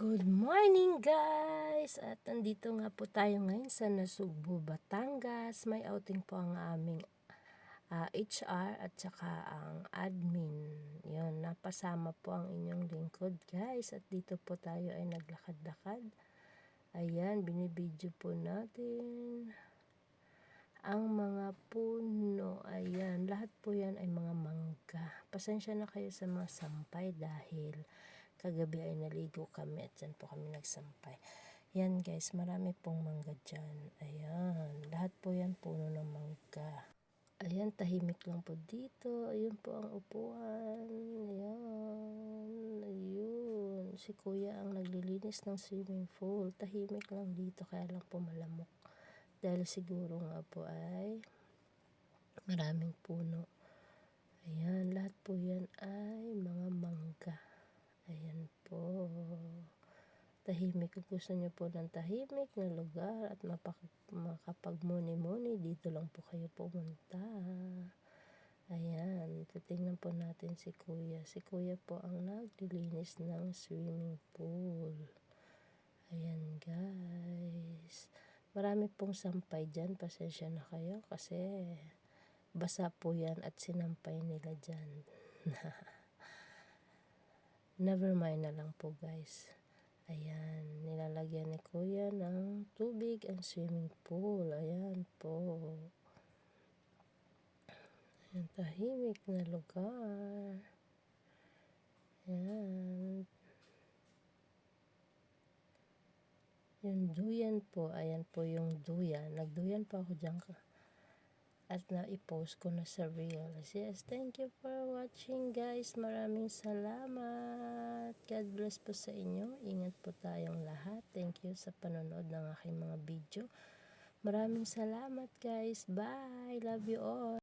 Good morning guys! At nandito nga po tayo ngayon sa Nasugbu, Batangas. May outing po ang aming HR at saka ang admin. Yun, napasama po ang inyong lingkod guys. At dito po tayo ay naglakad-lakad. Ayan, binibidyo po natin ang mga puno. Ayan, lahat po yan ay mga mangga. Pasensya na kayo sa mga sampay dahil kagabi ay naligo kami at dyan po kami nagsampay. Yan guys, marami pong mangga dyan. Ayan, lahat po yan puno ng mangga. Ayan, tahimik lang po dito. Ayun po ang upuan. Ayan, ayun. Si kuya ang naglilinis ng swimming pool. Tahimik lang dito, kaya lang po malamok. Dahil siguro nga po ay maraming puno. Ayan, lahat po yan ay mga mangga. Ayan po. Tahimik. Kung gusto nyo po ng tahimik na lugar at makapagmuni-muni, dito lang po kayo pumunta. Ayan. Titingnan po natin si kuya. Si kuya po ang naglilinis ng swimming pool. Ayan guys. Marami pong sampay dyan. Pasensya na kayo kasi basa po yan at sinampay nila dyan. Never mind na lang po guys. Ayan, nilalagyan ni kuya ng tubig ang swimming pool. Ayan po. Ayan, tahimik na lugar. Ayan. Yung duyan po, ayan po yung duyan. Nagduyan pa ako dyan at na-post ko na sa Reels. Yes, thank you for watching guys. Maraming salamat. God bless po sa inyo. Ingat po tayong lahat. Thank you sa panonood ng aking mga video. Maraming salamat guys. Bye. Love you all.